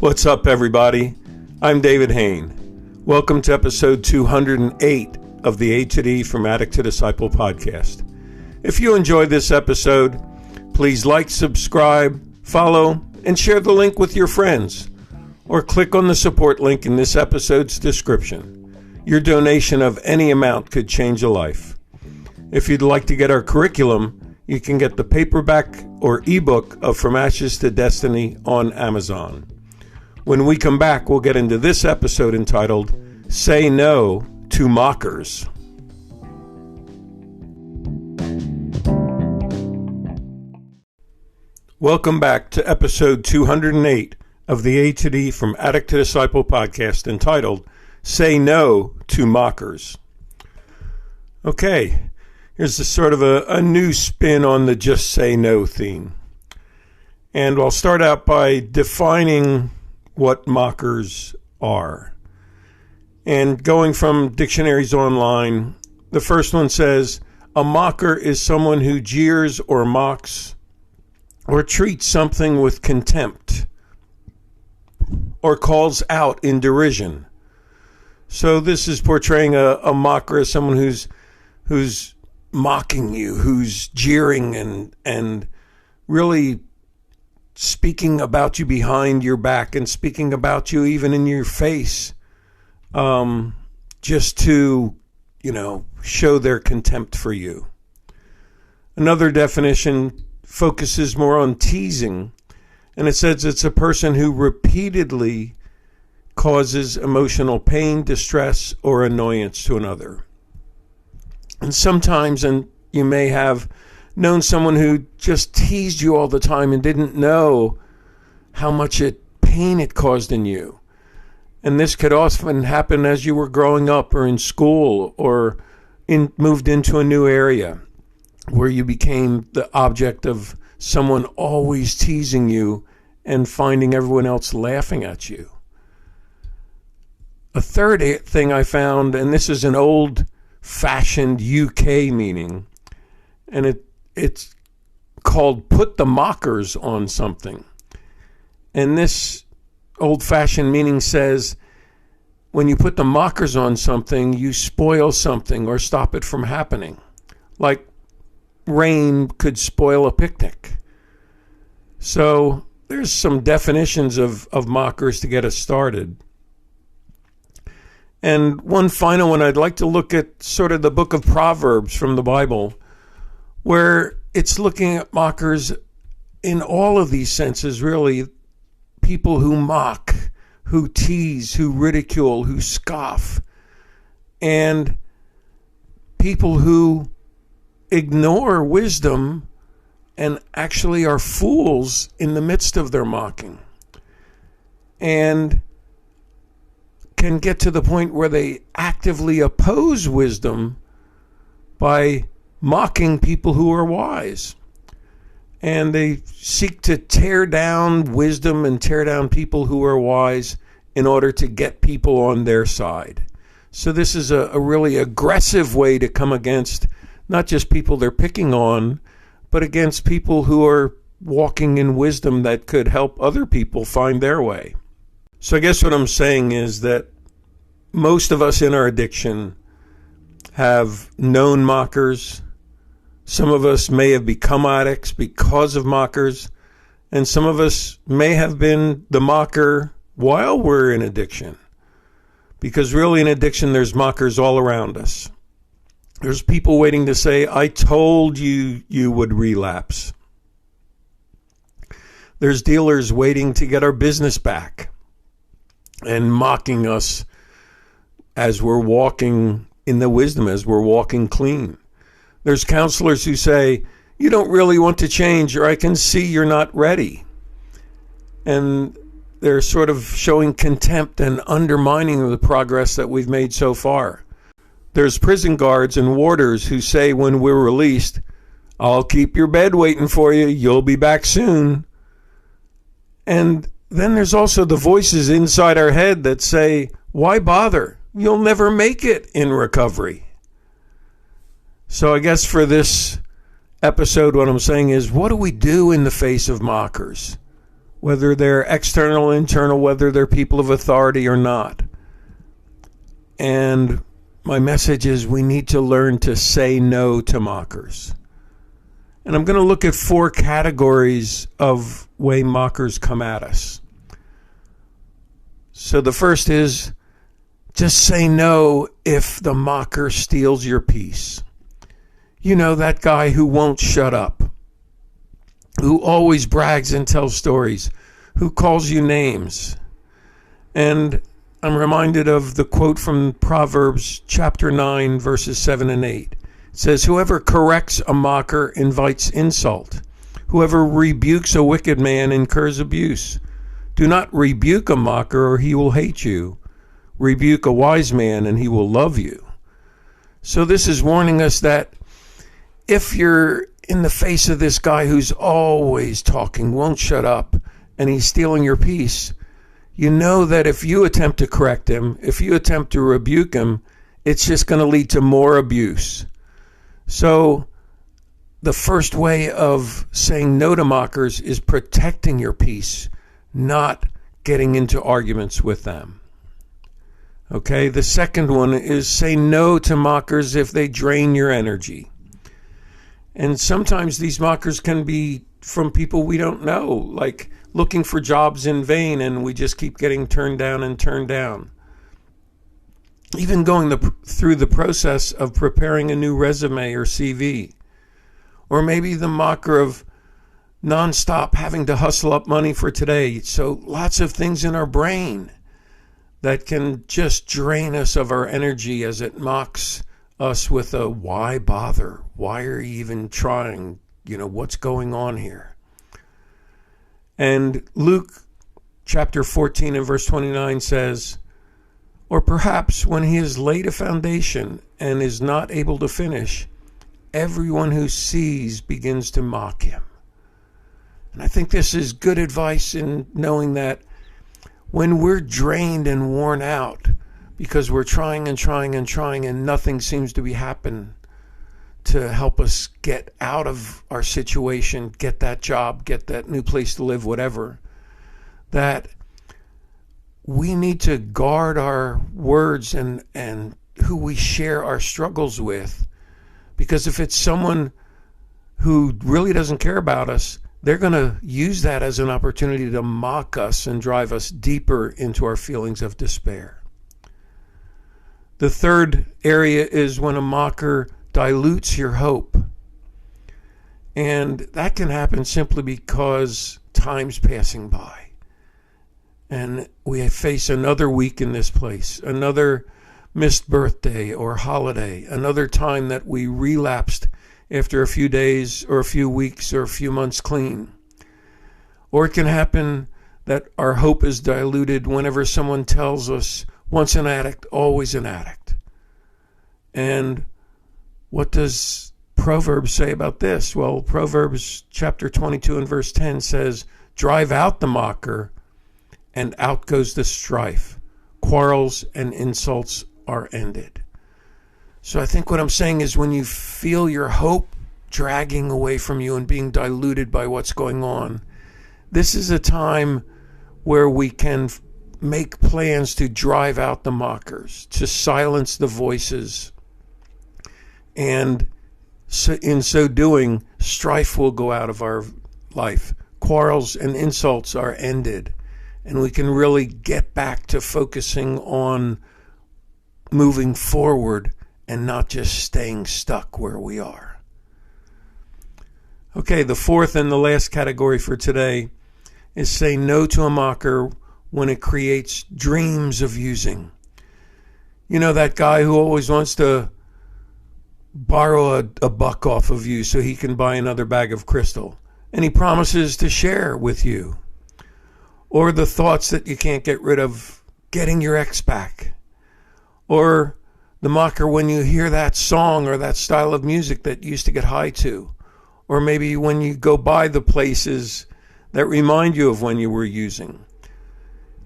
What's up, everybody? I'm David Hain. Welcome to episode 208 of the A to D From Addict to Disciple podcast. If you enjoyed this episode, please like, subscribe, follow, and share the link with your friends, or click on the support link in this episode's description. Your donation of any amount could change a life. If you'd like to get our curriculum, you can get the paperback or ebook of From Ashes to Destiny on Amazon. When we come back, we'll get into this episode entitled, Say No to Mockers. Welcome back to episode 208 of the A to D From Addict to Disciple podcast entitled, Say No to Mockers. Okay, here's a sort of a new spin on the just say no theme. And I'll start out by defining what mockers are. And going from dictionaries online, the first one says, a mocker is someone who jeers or mocks or treats something with contempt or calls out in derision. So this is portraying a mocker as someone who's mocking you, who's jeering and really speaking about you behind your back and speaking about you even in your face, just to, show their contempt for you. Another definition focuses more on teasing, and it says it's a person who repeatedly causes emotional pain, distress, or annoyance to another. And sometimes, and you may have known someone who just teased you all the time and didn't know how much pain it caused in you. And this could often happen as you were growing up or in school or moved into a new area where you became the object of someone always teasing you and finding everyone else laughing at you. A third thing I found, and this is an old-fashioned UK meaning, and it's called put the mockers on something. And this old-fashioned meaning says when you put the mockers on something, you spoil something or stop it from happening. Like rain could spoil a picnic. So there's some definitions of mockers to get us started. And one final one, I'd like to look at sort of the book of Proverbs from the Bible, where it's looking at mockers in all of these senses, really. People who mock, who tease, who ridicule, who scoff, and people who ignore wisdom and actually are fools in the midst of their mocking, and can get to the point where they actively oppose wisdom by mocking people who are wise. And they seek to tear down wisdom and tear down people who are wise in order to get people on their side. So this is a really aggressive way to come against not just people they're picking on, but against people who are walking in wisdom that could help other people find their way. So I guess what I'm saying is that most of us in our addiction have known mockers. Some of us may have become addicts because of mockers, and some of us may have been the mocker while we're in addiction. Because really in addiction, there's mockers all around us. There's people waiting to say, I told you you would relapse. There's dealers waiting to get our business back and mocking us as we're walking in the wisdom, as we're walking clean. There's counselors who say, you don't really want to change, or I can see you're not ready. And they're sort of showing contempt and undermining of the progress that we've made so far. There's prison guards and warders who say when we're released, I'll keep your bed waiting for you, you'll be back soon. And then there's also the voices inside our head that say, why bother? You'll never make it in recovery. So I guess for this episode, what I'm saying is, what do we do in the face of mockers? whether they're external, internal, whether they're people of authority or not. And my message is we need to learn to say no to mockers. And I'm going to look at 4 categories of way mockers come at us. So the first is just say no if the mocker steals your peace. You know, that guy who won't shut up, who always brags and tells stories, who calls you names. And I'm reminded of the quote from Proverbs chapter 9, verses 7 and 8. It says, whoever corrects a mocker invites insult. Whoever rebukes a wicked man incurs abuse. Do not rebuke a mocker or he will hate you. Rebuke a wise man and he will love you. So this is warning us that if you're in the face of this guy who's always talking, won't shut up, and he's stealing your peace, you know that if you attempt to correct him, if you attempt to rebuke him, it's just going to lead to more abuse. So the first way of saying no to mockers is protecting your peace, not getting into arguments with them. Okay, the second one is say no to mockers if they drain your energy. And sometimes these mockers can be from people we don't know, like looking for jobs in vain, and we just keep getting turned down and turned down. Even going through the process of preparing a new resume or CV. Or maybe the mocker of nonstop having to hustle up money for today. So lots of things in our brain that can just drain us of our energy as it mocks us with a why bother? Why are you even trying? You know, what's going on here? And Luke chapter 14 and verse 29 says, or perhaps when he has laid a foundation and is not able to finish, everyone who sees begins to mock him. And I think this is good advice in knowing that when we're drained and worn out because we're trying and trying and trying and nothing seems to be happening to help us get out of our situation, get that job, get that new place to live, whatever, that we need to guard our words and who we share our struggles with. Because if it's someone who really doesn't care about us, they're going to use that as an opportunity to mock us and drive us deeper into our feelings of despair. The third area is when a mocker dilutes your hope. And that can happen simply because time's passing by. And we face another week in this place, another missed birthday or holiday, another time that we relapsed after a few days or a few weeks or a few months clean. Or it can happen that our hope is diluted whenever someone tells us, once an addict, always an addict. And what does Proverbs say about this? Well, Proverbs chapter 22 and verse 10 says, drive out the mocker, and out goes the strife. Quarrels and insults are ended. So I think what I'm saying is when you feel your hope dragging away from you and being diluted by what's going on, this is a time where we can make plans to drive out the mockers, to silence the voices. And so in so doing, strife will go out of our life. Quarrels and insults are ended. And we can really get back to focusing on moving forward and not just staying stuck where we are. Okay, the fourth and the last category for today is say no to a mocker when it creates dreams of using. You know, that guy who always wants to borrow a buck off of you so he can buy another bag of crystal, and he promises to share with you. Or the thoughts that you can't get rid of getting your ex back. Or the mocker when you hear that song or that style of music that you used to get high to. Or maybe when you go by the places that remind you of when you were using.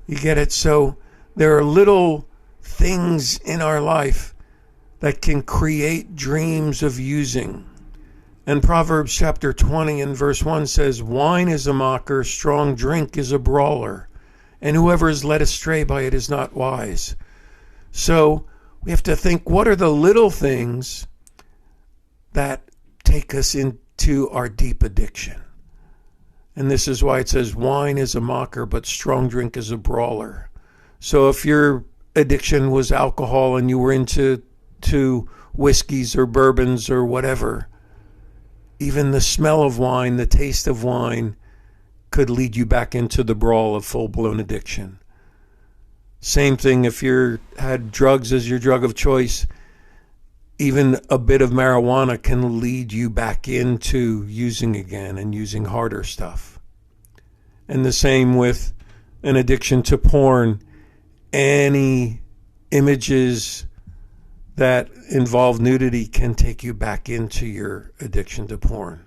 You get it? So there are little things in our life that can create dreams of using. And Proverbs chapter 20 and verse 1 says, wine is a mocker, strong drink is a brawler, and whoever is led astray by it is not wise. So we have to think, what are the little things that take us into our deep addiction? And this is why it says wine is a mocker, but strong drink is a brawler. So if your addiction was alcohol and you were into whiskeys or bourbons or whatever, even the smell of wine, the taste of wine could lead you back into the brawl of full-blown addiction. Same thing if you had drugs as your drug of choice, even a bit of marijuana can lead you back into using again and using harder stuff. And the same with an addiction to porn. Any images that involve nudity can take you back into your addiction to porn.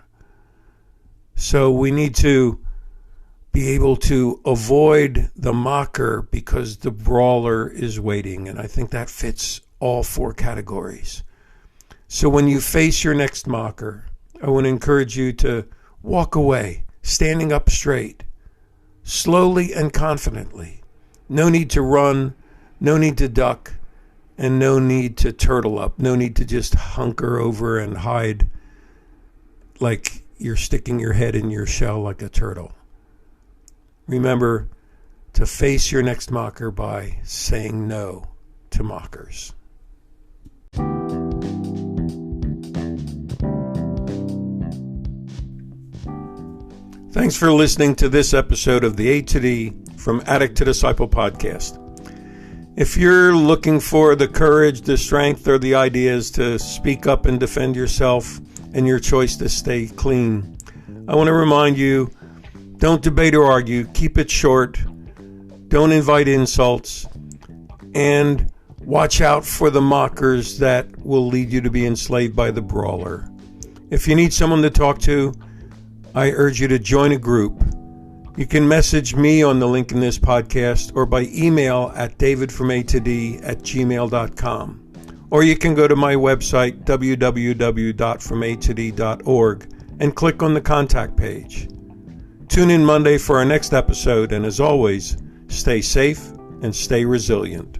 So we need to be able to avoid the mocker because the brawler is waiting. And I think that fits all four categories. So when you face your next mocker, I want to encourage you to walk away, standing up straight, slowly and confidently. No need to run, no need to duck, and no need to turtle up. No need to just hunker over and hide like you're sticking your head in your shell like a turtle. Remember to face your next mocker by saying no to mockers. Thanks for listening to this episode of the A to D from Addict to Disciple podcast. If you're looking for the courage, the strength, or the ideas to speak up and defend yourself and your choice to stay clean, I want to remind you, don't debate or argue. Keep it short. Don't invite insults. And watch out for the mockers that will lead you to be enslaved by the brawler. If you need someone to talk to, I urge you to join a group. You can message me on the link in this podcast or by email at davidfromatod@gmail.com. Or you can go to my website, www.fromatod.org, and click on the contact page. Tune in Monday for our next episode, and as always, stay safe and stay resilient.